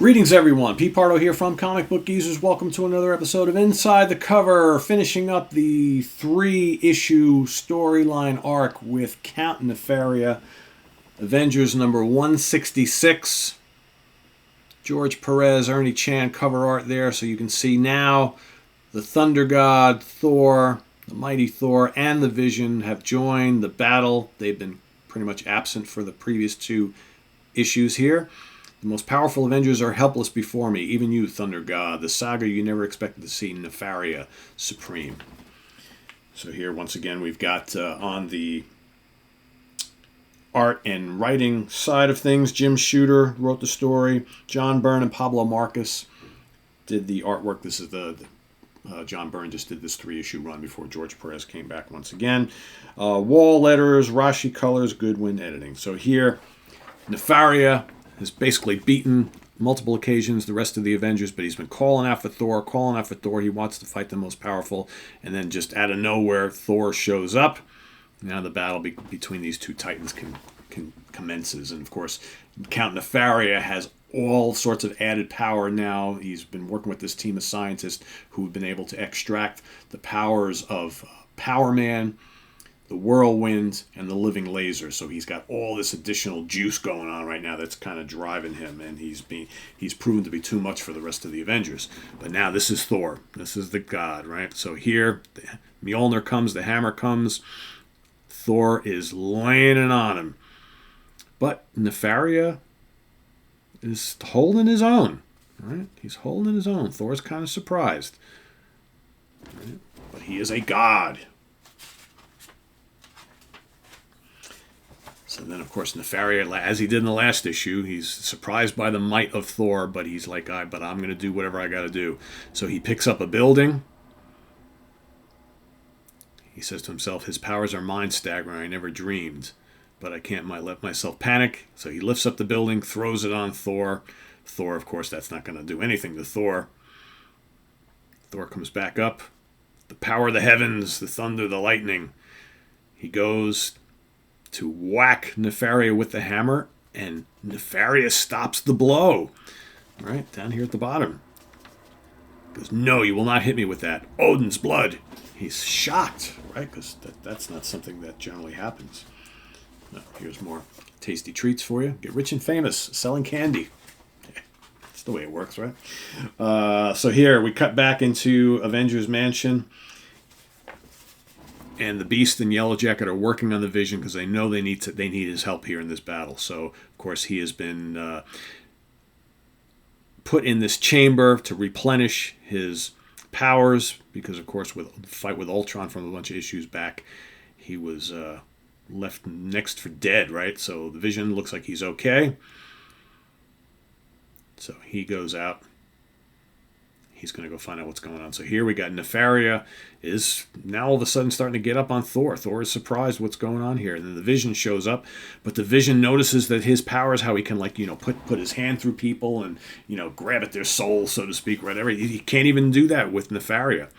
Greetings, everyone. Pete Pardo here from Comic Book Geezers. Welcome to another episode of Inside the Cover, finishing up the 3-issue storyline arc with Count Nefaria, Avengers number 166. George Perez, Ernie Chan cover art there, so you can see now the Thunder God, Thor, the mighty Thor, and the Vision have joined the battle. They've been pretty much absent for the previous 2 issues here. The most powerful Avengers are helpless before me, even you, Thunder God, the saga you never expected to see, Nefaria, supreme. So here, once again, we've got on the art and writing side of things, Jim Shooter wrote the story. John Byrne and Pablo Marcus did the artwork. This is John Byrne just did this 3-issue run before George Perez came back once again. Wall letters, Rashi colors, Goodwin editing. So here, Nefaria has basically beaten multiple occasions the rest of the Avengers, but he's been calling out for Thor. He wants to fight the most powerful, and then just out of nowhere, Thor shows up. Now the battle between these 2 titans commences, and of course, Count Nefaria has all sorts of added power now. He's been working with this team of scientists who've been able to extract the powers of Power Man, the Whirlwind, and the Living Laser. So he's got all this additional juice going on right now that's kind of driving him, and he's proven to be too much for the rest of the Avengers. But now this is Thor. This is the god, right? So here, Mjolnir comes, the hammer comes. Thor is laying it on him. But Nefaria is holding his own, right? He's holding his own. Thor's kind of surprised. Right? But he is a god. So then, of course, Nefaria, as he did in the last issue, he's surprised by the might of Thor, but he's like, but I'm going to do whatever I got to do. So he picks up a building. He says to himself, his powers are mind-staggering. I never dreamed, but I can't let myself panic. So he lifts up the building, throws it on Thor. Thor, of course, that's not going to do anything to Thor. Thor comes back up. The power of the heavens, the thunder, the lightning. He goes to whack Nefaria with the hammer, and Nefaria stops the blow. Right down here at the bottom. He goes, no, you will not hit me with that. Odin's blood. He's shocked, right? Because that's not something that generally happens. No, here's more tasty treats for you. Get rich and famous selling candy. That's the way it works, right? So here we cut back into Avengers Mansion. And the Beast and Yellowjacket are working on the Vision because they know they need his help here in this battle. So, of course, he has been put in this chamber to replenish his powers because, of course, with the fight with Ultron from a bunch of issues back, he was left next for dead, right? So the Vision looks like he's okay. So he goes out. He's going to go find out what's going on. So here we got Nefaria is now all of a sudden starting to get up on Thor. Thor is surprised what's going on here. And then the Vision shows up. But the Vision notices that his powers, how he can put his hand through people and, grab at their soul, so to speak, whatever. He can't even do that with Nefaria.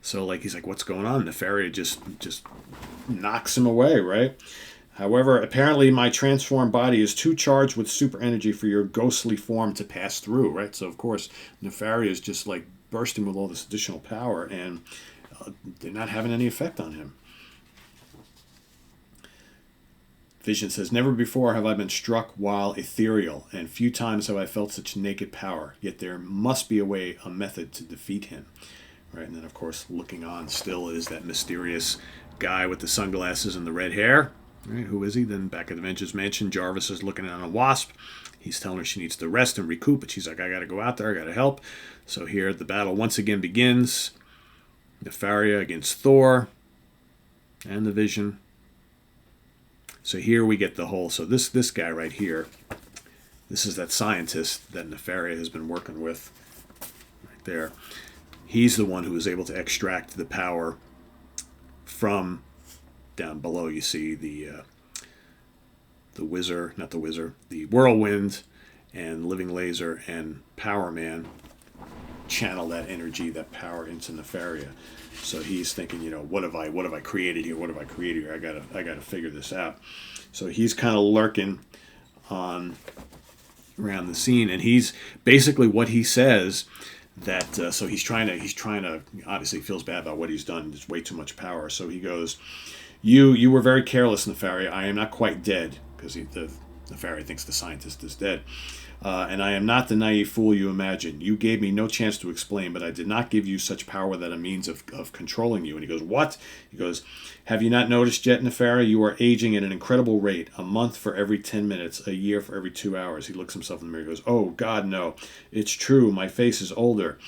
So he's like, what's going on? Nefaria just knocks him away, right? However, apparently my transformed body is too charged with super energy for your ghostly form to pass through, right? So, of course, Nefaria is just bursting with all this additional power, and they're not having any effect on him. Vision says, never before have I been struck while ethereal, and few times have I felt such naked power, yet there must be a method to defeat him. Right? And then, of course, looking on still is that mysterious guy with the sunglasses and the red hair. Right, who is he? Then back at the Avengers Mansion, Jarvis is looking at a Wasp. He's telling her she needs to rest and recoup, but she's like, I got to go out there, I got to help. So here the battle once again begins. Nefaria against Thor and the Vision. So here we get the whole, so this guy right here, this is that scientist that Nefaria has been working with right there. He's the one who is able to extract the power from down below. You see the Whirlwind and Living Laser and Power Man channel that energy, that power into Nefaria. So he's thinking, what have I created here? I gotta figure this out. So he's kind of lurking on around the scene, and he's basically what he says that. So he's trying to obviously feels bad about what he's done. There's way too much power. So he goes, "You were very careless, Nefaria. I am not quite dead," because the Nefaria thinks the scientist is dead. And I am not the naive fool you imagine. You gave me no chance to explain, but I did not give you such power that a means of controlling you. And he goes, what? He goes, have you not noticed yet, Nefaria? You are aging at an incredible rate, a month for every 10 minutes, a year for every 2 hours. He looks himself in the mirror and goes, oh, God, no. It's true. My face is older.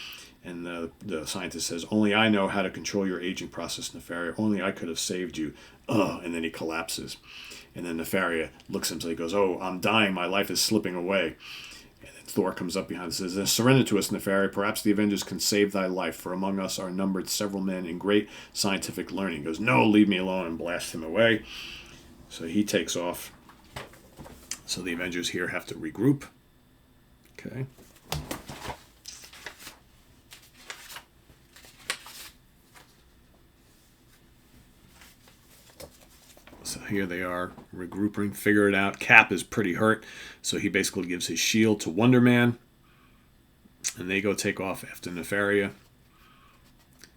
And the scientist says, only I know how to control your aging process, Nefaria. Only I could have saved you. Ugh. And then he collapses. And then Nefaria looks at him and goes, oh, I'm dying. My life is slipping away. And then Thor comes up behind and says, surrender to us, Nefaria. Perhaps the Avengers can save thy life, for among us are numbered several men in great scientific learning. He goes, no, leave me alone, and blasts him away. So he takes off. So the Avengers here have to regroup. Okay. So here they are regrouping, figure it out. Cap is pretty hurt, so he basically gives his shield to Wonder Man. And they go take off after Nefaria.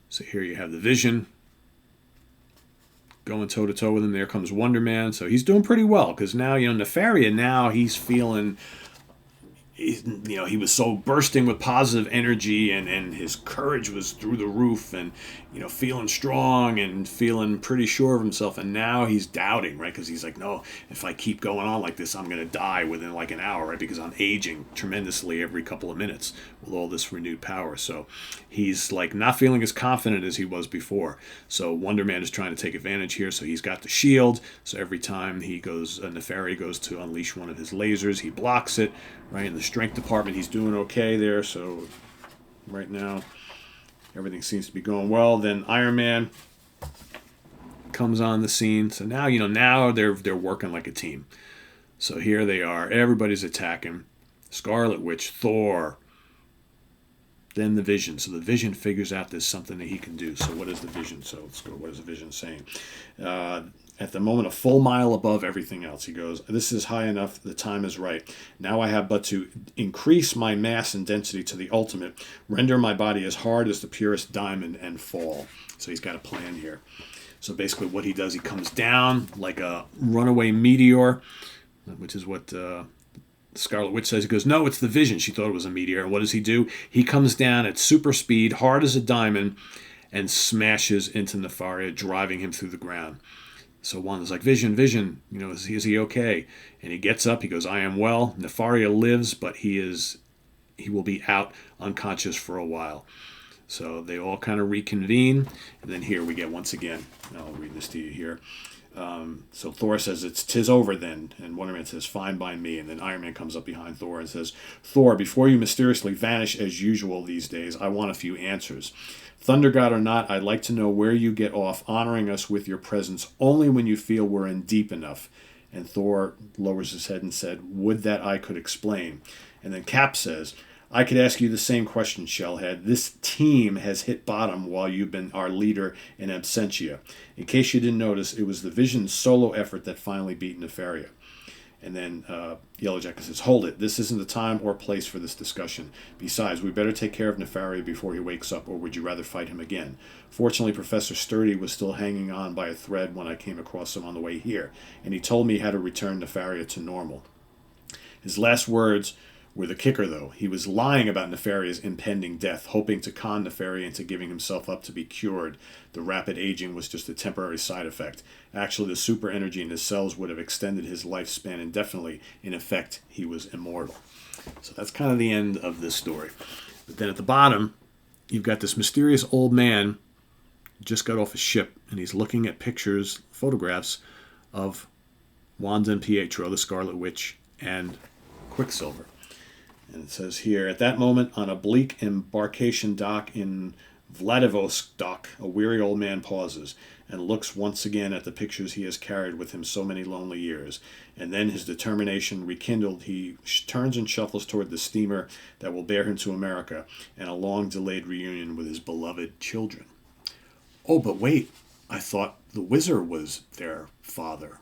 So here you have the Vision going toe-to-toe with him. There comes Wonder Man. So he's doing pretty well, because now, Nefaria, now he's feeling... he was so bursting with positive energy, and his courage was through the roof, and feeling strong and feeling pretty sure of himself. And now he's doubting, right? Because he's like, no, if I keep going on like this, I'm going to die within like an hour, right? Because I'm aging tremendously every couple of minutes with all this renewed power. So he's like not feeling as confident as he was before. So Wonder Man is trying to take advantage here. So he's got the shield. So every time he goes, Nefaria goes to unleash one of his lasers, he blocks it, right? In the strength department, he's doing okay there. So right now, everything seems to be going well. Then Iron Man comes on the scene. So now, now they're working like a team. So here they are. Everybody's attacking. Scarlet Witch, Thor, then the Vision. So the Vision figures out there's something that he can do. So what is the Vision? So let's go. What is the Vision saying? At the moment, a full mile above everything else. He goes, this is high enough. The time is right. Now I have but to increase my mass and density to the ultimate, render my body as hard as the purest diamond, and fall. So he's got a plan here. So basically what he does, he comes down like a runaway meteor, which is what Scarlet Witch says. He goes, no, it's the Vision. She thought it was a meteor. And what does he do? He comes down at super speed, hard as a diamond, and smashes into Nefaria, driving him through the ground. So Wanda's like, Vision, is he okay? And he gets up, he goes, I am well. Nefaria lives, but he will be out unconscious for a while. So they all kind of reconvene. And then here we get once again, and I'll read this to you here. So Thor says, "'Tis over then." And Wonder Man says, "Fine by me." And then Iron Man comes up behind Thor and says, "Thor, before you mysteriously vanish as usual these days, I want a few answers. Thunder God or not, I'd like to know where you get off honoring us with your presence only when you feel we're in deep enough." And Thor lowers his head and said, "Would that I could explain." And then Cap says, "I could ask you the same question, Shellhead. This team has hit bottom while you've been our leader in absentia. In case you didn't notice, it was the Vision's solo effort that finally beat Nefaria." And then Yellowjacket says, "Hold it. This isn't the time or place for this discussion. Besides, we better take care of Nefaria before he wakes up, or would you rather fight him again? Fortunately, Professor Sturdy was still hanging on by a thread when I came across him on the way here, and he told me how to return Nefaria to normal." His last words were the kicker, though. He was lying about Nefaria's impending death, hoping to con Nefaria into giving himself up to be cured. The rapid aging was just a temporary side effect. Actually, the super energy in his cells would have extended his lifespan indefinitely. In effect, he was immortal. So that's kind of the end of this story. But then at the bottom, you've got this mysterious old man who just got off a ship, and he's looking at pictures, photographs of Wanda and Pietro, the Scarlet Witch, and Quicksilver. And it says here, "At that moment, on a bleak embarkation dock in Vladivostok, a weary old man pauses and looks once again at the pictures he has carried with him so many lonely years. And then, his determination rekindled, he turns and shuffles toward the steamer that will bear him to America and a long-delayed reunion with his beloved children." Oh, but wait, I thought the Wizard was their father.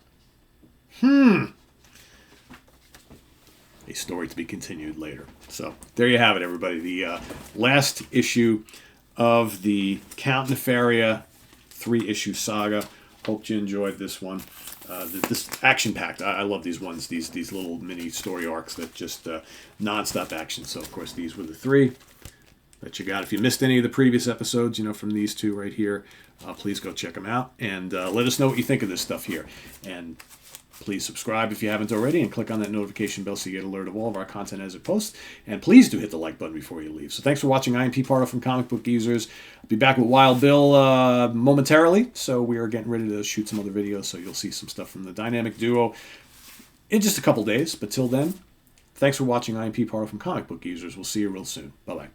a story to be continued later. So there you have it, everybody. The last issue of the Count Nefaria 3-issue saga. Hope you enjoyed this one. This action-packed. I love these ones, these little mini story arcs that just non-stop action. So, of course, these were the 3 that you got. If you missed any of the previous episodes, from these 2 right here, please go check them out. And let us know what you think of this stuff here. And please subscribe if you haven't already, and click on that notification bell so you get alert of all of our content as it posts. And please do hit the like button before you leave. So thanks for watching. I am P. Pardo from Comic Book Geezers. I'll be back with Wild Bill momentarily. So we are getting ready to shoot some other videos, so you'll see some stuff from the dynamic duo in just a couple days. But till then, thanks for watching. I am P. Pardo from Comic Book Geezers. We'll see you real soon. Bye-bye.